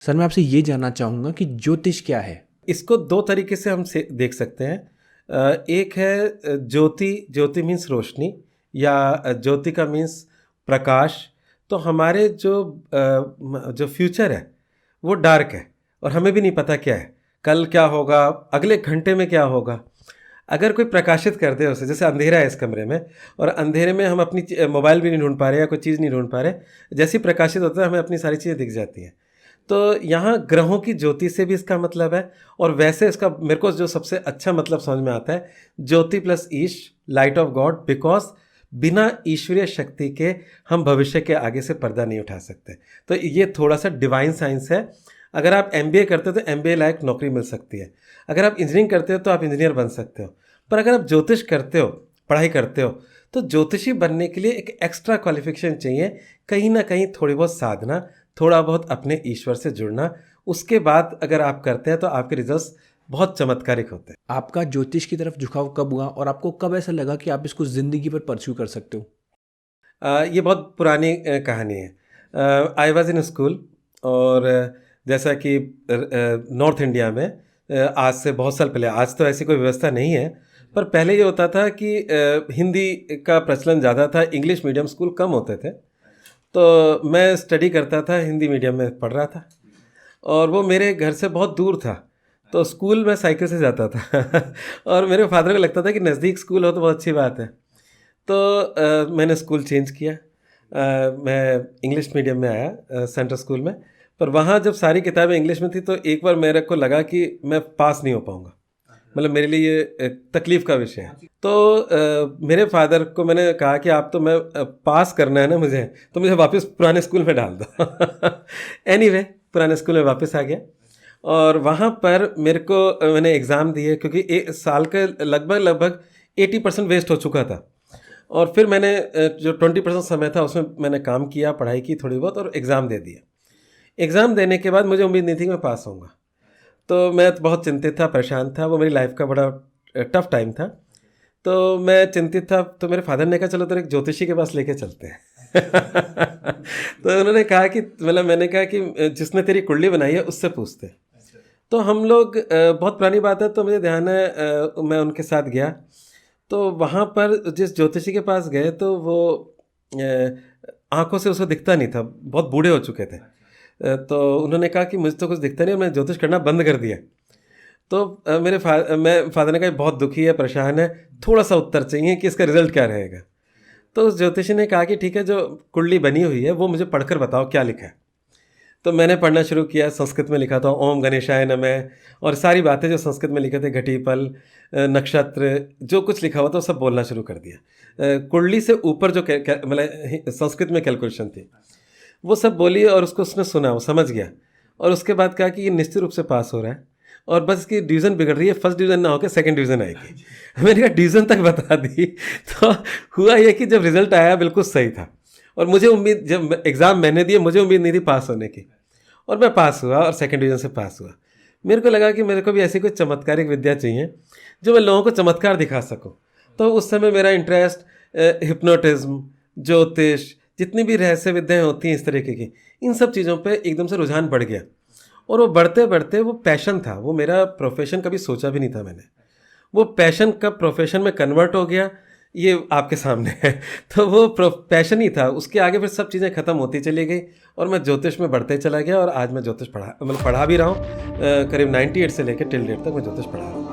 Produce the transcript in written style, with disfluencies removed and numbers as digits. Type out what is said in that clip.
Sir मैं आपसे ये जानना चाहूँगा कि ज्योतिष क्या है? इसको दो तरीके से हम से देख सकते हैं। एक है ज्योति। ज्योति मीन्स रोशनी, या ज्योति का मीन्स प्रकाश। तो हमारे जो फ्यूचर है वो डार्क है और हमें भी नहीं पता क्या है, कल क्या होगा, अगले घंटे में क्या होगा। अगर कोई प्रकाशित कर दे उसे, जैसे अंधेरा है इस कमरे में और अंधेरे में हम अपनी मोबाइल भी नहीं ढूंढ पा रहे या कोई चीज़ नहीं ढूंढ पा रहे, जैसे ही प्रकाशित होता है हमें अपनी सारी चीज़ें दिख जाती हैं। तो यहाँ ग्रहों की ज्योति से भी इसका मतलब है। और वैसे इसका मेरे को जो सबसे अच्छा मतलब समझ में आता है, jyoti plus ish, light of God, because बिना ईश्वरीय शक्ति के हम भविष्य के आगे से पर्दा नहीं उठा सकते। तो ये थोड़ा सा डिवाइन साइंस है। अगर आप एमबीए करते हो तो एमबीए लायक नौकरी मिल सकती है। अगर आप इंजीनियरिंग करते हो तो आप इंजीनियर बन सकते हो। पर अगर आप ज्योतिष करते हो, पढ़ाई करते हो, तो ज्योतिषी बनने के लिए एक एक्स्ट्रा क्वालिफिकेशन चाहिए। कहीं ना कहीं थोड़ी बहुत साधना, थोड़ा बहुत अपने ईश्वर से जुड़ना, उसके बाद अगर आप करते हैं तो आपके रिजल्ट्स बहुत चमत्कारिक होते हैं। आपका ज्योतिष की तरफ झुकाव कब हुआ और आपको कब ऐसा लगा कि आप इसको ज़िंदगी भर परस्यू कर सकते हो? ये बहुत पुरानी कहानी है। आई वॉज इन स्कूल, और जैसा कि नॉर्थ इंडिया में आज से बहुत साल पहले, आज तो ऐसी कोई व्यवस्था नहीं है, पर पहले ये होता था कि हिंदी का प्रचलन ज़्यादा था, इंग्लिश मीडियम स्कूल कम होते थे। तो मैं स्टडी करता था, हिंदी मीडियम में पढ़ रहा था और वो मेरे घर से बहुत दूर था। तो स्कूल में साइकिल से जाता था और मेरे फादर को लगता था कि नज़दीक स्कूल हो तो बहुत अच्छी बात है। तो मैंने स्कूल चेंज किया। मैं इंग्लिश मीडियम में आया, सेंट्रल स्कूल में। पर वहाँ जब सारी किताबें इंग्लिश में थी तो एक बार मेरे को लगा कि मैं पास नहीं हो पाऊँगा, मतलब मेरे लिए ये तकलीफ़ का विषय है। तो मेरे फादर को मैंने कहा कि आप तो मैं पास करना है ना मुझे, तो मुझे वापस पुराने स्कूल में डाल दो। एनीवे पुराने स्कूल में वापस आ गया और वहाँ पर मेरे को मैंने एग्ज़ाम दिए, क्योंकि एक साल का लगभग 80% वेस्ट हो चुका था। और फिर मैंने जो 20% समय था उसमें मैंने काम किया, पढ़ाई की थोड़ी बहुत और एग्ज़ाम दे दिया। एग्ज़ाम देने के बाद मुझे उम्मीद नहीं थी कि मैं पास होऊंगा। तो मैं तो बहुत चिंतित था, परेशान था। वो मेरी लाइफ का बड़ा टफ टाइम था। तो मैं चिंतित था, तो मेरे फादर ने कहा चलो तेरे एक ज्योतिषी के पास लेके चलते हैं। तो उन्होंने कहा कि, मतलब मैंने कहा कि जिसने तेरी कुंडली बनाई है उससे पूछते हैं। तो हम लोग बहुत पुरानी बात है, तो मुझे ध्यान है मैं उनके साथ गया। तो वहाँ पर जिस ज्योतिषी के पास गए तो वो आंखों से उसको दिखता नहीं था, बहुत बूढ़े हो चुके थे। तो उन्होंने कहा कि मुझे तो कुछ दिखता नहीं और मैं ज्योतिष करना बंद कर दिया। तो मैं फादर ने कहा बहुत दुखी है, परेशान है, थोड़ा सा उत्तर चाहिए कि इसका रिजल्ट क्या रहेगा। तो उस ज्योतिषी ने कहा कि ठीक है, जो कुंडली बनी हुई है वो मुझे पढ़कर बताओ क्या लिखा है। तो मैंने पढ़ना शुरू किया। संस्कृत में लिखा था ओम गणेशाय नमः, और सारी बातें जो संस्कृत में लिखे थे, घटीपल, नक्षत्र, जो कुछ लिखा हुआ था वो सब बोलना शुरू कर दिया। कुंडली से ऊपर जो मतलब संस्कृत में कैलकुलेशन थी वो सब बोली और उसको उसने सुना, वो समझ गया। और उसके बाद कहा कि ये निश्चित रूप से पास हो रहा है और बस इसकी डिवीज़न बिगड़ रही है, फर्स्ट डिवीज़न ना होकर सेकंड डिवीज़न आएगी। मैंने कहा डिवीज़न तक बता दी। तो हुआ ये कि जब रिजल्ट आया बिल्कुल सही था और मुझे उम्मीद, जब एग्ज़ाम मैंने दिए मुझे उम्मीद नहीं थी पास होने की, और मैं पास हुआ और सेकंड डिवीज़न से पास हुआ। मेरे को लगा कि मेरे को भी ऐसी कोई चमत्कारिक विद्या चाहिए जो मैं लोगों को चमत्कार दिखा सकूं। तो उस समय मेरा इंटरेस्ट हिप्नोटिज्म, ज्योतिष, जितनी भी रहस्य विद्याएँ होती हैं इस तरीके की, इन सब चीज़ों पे एकदम से रुझान बढ़ गया। और वो बढ़ते बढ़ते वो पैशन था, वो मेरा प्रोफेशन कभी सोचा भी नहीं था मैंने। वो पैशन कब प्रोफेशन में कन्वर्ट हो गया ये आपके सामने है। तो वो पैशन ही था, उसके आगे फिर सब चीज़ें ख़त्म होती चली गई और मैं ज्योतिष में बढ़ते चला गया। और आज मैं ज्योतिष पढ़ा भी रहा हूँ। करीब 98 से लेकर टिल डेट तक मैं ज्योतिष पढ़ा रहा हूँ।